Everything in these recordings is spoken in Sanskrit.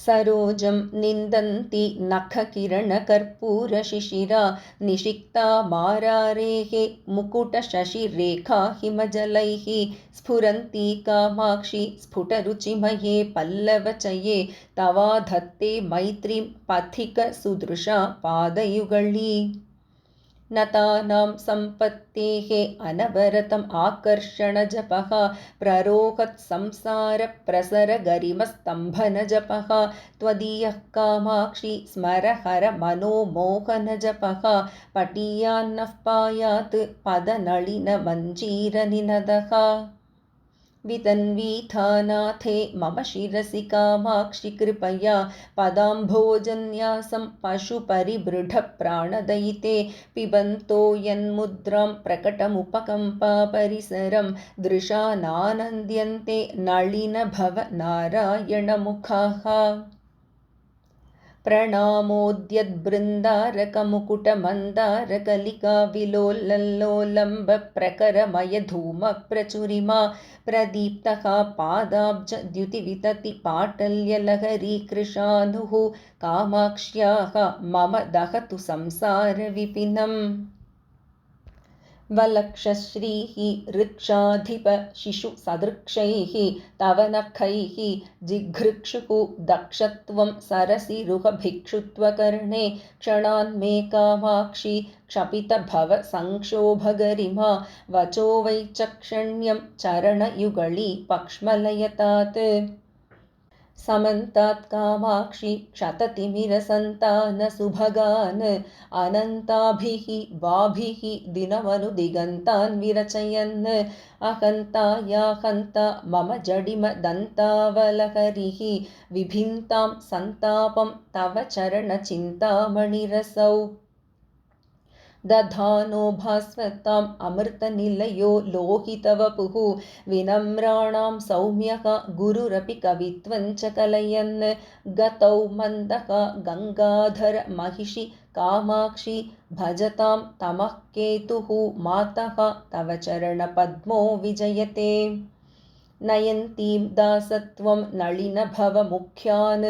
सरोजं निन्दन्ति नखकिरणकर्पूरशिशिरा निषिक्ता मारारेः मुकुटशशिरेखा हिमजलैः स्फुरन्ती कामाक्षि स्फुटरुचिमये पल्लवचये तवाधत्ते मैत्रीं पथिकसुदृशा पादयुगळी नतानां सम्पत्तेः अनवरतम् आकर्षणजपः प्ररोहत्संसारप्रसरगरिमस्तम्भनजपः त्वदीयः कामाक्षि स्मरहर मनोमोहनजपः पटीयान्नः पायात् पदनलिनमञ्जीरनिनदः वितन्वीथानाथे मम शिरसि कामाक्षि कृपया पदाम्भोजन्यासं पशुपरिबृढप्राणदयिते पिबन्तो यन्मुद्रां प्रकटमुपकम्पापरिसरं दृशा नानन्द्यन्ते नളിनभवनारायणमुखाः प्रणामोद्यद्बृन्दारकमुकुटमन्दारकलिका विलोलल्लोलम्बप्रकरमयधूमप्रचुरिमा प्रदीप्तः पादाब्जद्युतिवितति पाटल्यलहरी कृशानुः कामाक्ष्याः मम दहतु संसारविपिनम् वलक्षश्रीः ऋक्षाधिप शिशुसदृक्षैः तव नखैः जिघृक्षुः दक्षत्वं सरसिरुहभिक्षुत्वकर्णे क्षणान्मे कामाक्षि क्षपितभव संक्षोभगरिमा वचो वैचक्षण्यं चरणयुगळी पक्ष्मलयतात् समन्तात् कामाक्षि क्षततिमिरसन्तानसुभगान् अनन्ताभिः वाभिः दिनमनुदिगन्तान् विरचयन् अहन्तायाहन्ता मम जडिमदन्तावलहरिः विभिन्तां सन्तापं तव चरणचिन्तामणिरसौ दधानो भास्वताम् अमृतनिलयो लोहितवपुः विनम्राणां सौम्यः गुरुरपि कवित्वं च कलयन् गतौ मन्दः गङ्गाधर महिषि कामाक्षि भजतां तमः केतुः मातः तव चरणपद्मो विजयते नयन्तीं दासत्वं नളിनभवमुख्यान्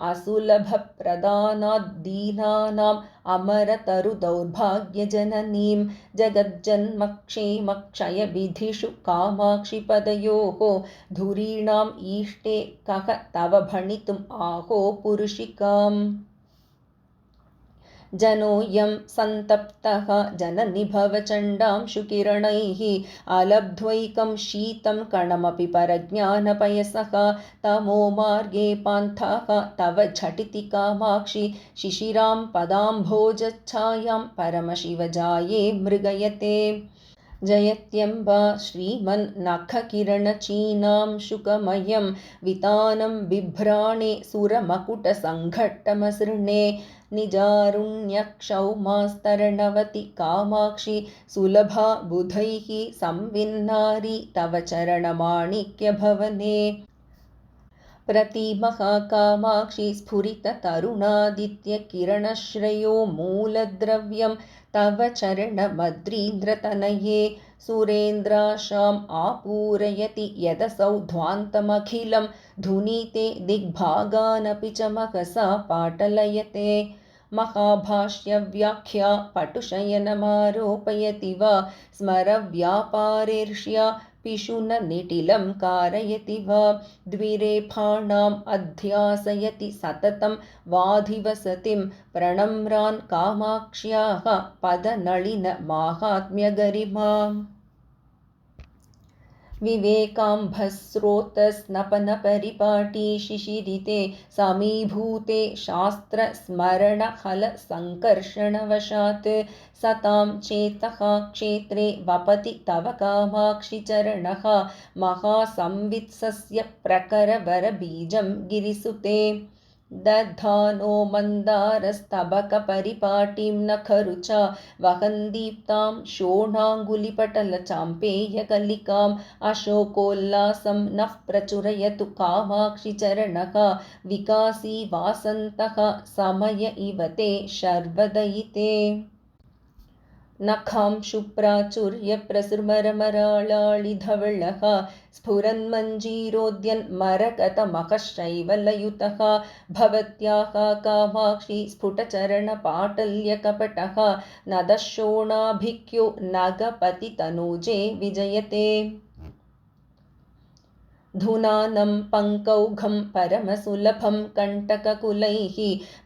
असुलभप्रदानाद्दीनानाम् अमरतरुदौर्भाग्यजननीं जगज्जन्मक्षेमक्षयविधिषु कामाक्षिपदयोः धुरीणाम् ईष्टे कः तव भणितुम् आहो पुरुषिकाम् जनोऽयं सन्तप्तः जननिभवचण्डांशुकिरणैः अलब्ध्वैकं शीतं कणमपि परज्ञानपयसः तमो मार्गे पान्थाः तव झटिति कामाक्षि शिशिरां पदाम्भोजच्छायां परमशिवजाये मृगयते जयत्यम्बा श्रीमन्नखकिरणचीनां शुकमयं वितानं बिभ्राणे सुरमकुटसङ्घट्टमसृणे निजारुण्यक्षौमास्तरणवति कामाक्षि सुलभा बुधैः संविन्नारी तव चरणमाणिक्यभवने प्रतिमहाकामाक्षि स्फुरिततरुणादित्यकिरणश्रयो मूलद्रव्यं तव चरणमद्रीन्द्रतनये सुरेन्द्राशाम् आपूरयति यदसौ ध्वान्तमखिलं धुनीते दिग्भागानपि च महसा पाटलयते महाभाष्यव्याख्या पटुशयनमारोपयति वा स्मरव्यापारेर्ष्या पिशुननिटिलं कारयति वा द्विरेफाणाम् अध्यासयति सततं वाधिवसतिं प्रणम्रान् कामाक्ष्याः पदनलिनमाहात्म्यगरिमाम् विवेकाम्भस्रोतस्नपनपरिपाटी शिशिरिते समीभूते शास्त्रस्मरणहलसङ्कर्षणवशात् सतां चेतः क्षेत्रे वपति तव कामाक्षि चरणः महासंवित्सस्य प्रखरवरबीजं गिरिसुते दधानो मन्दारस्तबकपरिपाटीं नखरुचा वहन्दीप्तां शोणाङ्गुलिपटलचाम्पेयकलिकाम् अशोकोल्लासं नः प्रचुरयतु कामाक्षि चरणः विकासी वासन्तः समय इव ते शर्वदयिते नखां शुप्राचुर्यप्रसृमरमराळाळिधवळः स्फुरन्मञ्जीरोद्यन्मरकतमखश्चैवल्ययुतः भवत्याः कामाक्षि स्फुटचरणपाटल्यकपटः नदशोणाभिक्यो नागपतितनूजे विजयते धुनानं पङ्कौघं परमसुलभं कण्टककुलैः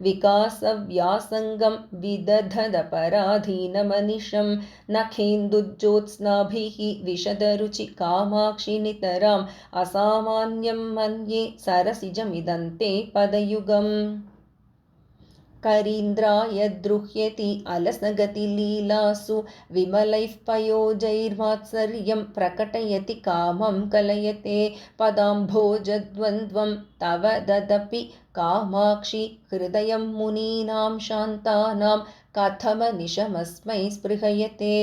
विकासव्यासङ्गं विदधदपराधीनमनिशं नखेन्दुज्योत्स्नाभिः विशदरुचि कामाक्षि नितराम् असामान्यं मन्ये सरसिजमिदन्ते पदयुगम् करीन्द्राय द्रुह्यति अलसगतिलीलासु विमलैः पयोजैर्मात्सर्यं प्रकटयति कामं कलयते पदाम्भोजद्वन्द्वं तव ददपि कामाक्षि हृदयं मुनीनां शान्तानां कथमनिशमस्मै स्पृहयते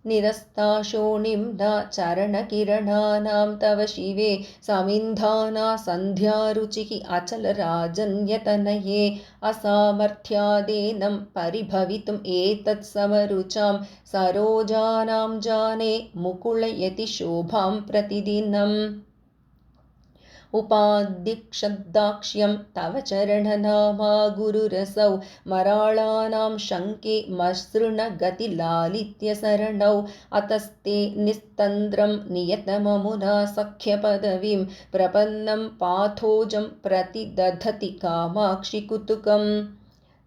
निरस्ताशोणिम्ना चरणकिरणानां तव शिवे समिन्धाना सन्ध्यारुचिः अचलराजन्यतनये असामर्थ्यादेनं परिभवितुम् एतत्समरुचां सरोजानां जाने मुकुलयति शोभां प्रतिदिनम् उपादिक्षद्दाक्ष्यं तव चरणनामा गुरुरसौ मराळानां शङ्के मसृणगतिलालित्यसरणौ अतस्ते निस्तन्द्रं नियतममुना सख्यपदवीं प्रपन्नं पाथोजं प्रतिदधति कामाक्षि कुतुकम्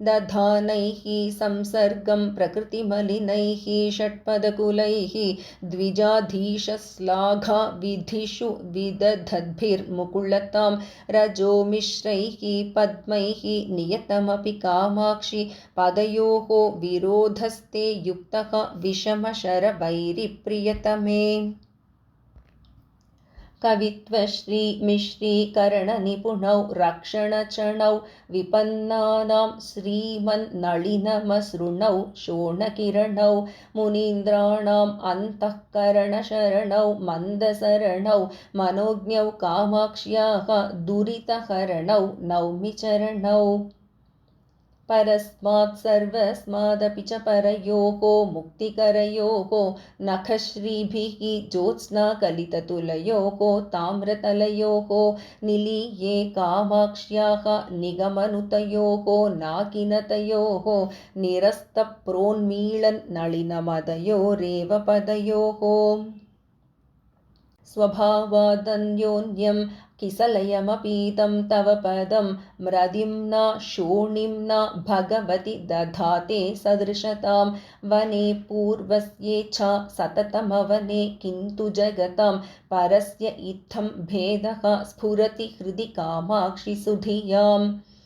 दधानैः संसर्गं प्रकृतिमलिनैः षट्पदकुलैः द्विजाधीशश्लाघाविधिषु विदधद्भिर्मुकुलतां रजोमिश्रैः पद्मैः नियतमपि कामाक्षि पदयोः विरोधस्ते युक्तः विषमशरवैरिप्रियतमे कवित्वश्रीमिश्रीकरणनिपुणौ रक्षणचणौ विपन्नानां श्रीमन्नളിनमसृणौ शोणकिरणौ मुनीन्द्राणाम् अन्तःकरणशरणौ मन्दसरणौ मनोज्ञौ कामाक्ष्याः दुरितहरणौ नौमि चरणौ परस्मात् सर्वस्मादपि च परयोः मुक्तिकरयोः नखश्रीभिः ज्योत्स्नाकलिततुलयोः ताम्रतलयोः निलीये कामाक्ष्याः निगमनुतयोः नाकिनतयोः निरस्तप्रोन्मीलन् नളിनमदयोरेव पदयोः स्वभावादन्योन्यं किसलयमपीतं तव पदं म्रदिम्ना शोणिम्ना भगवति दधाते सदृशतां वने पूर्वस्येच्छा सततमवने किन्तु जगतां परस्य इत्थं भेदः स्फुरति हृदि कामाक्षि सुधियाम्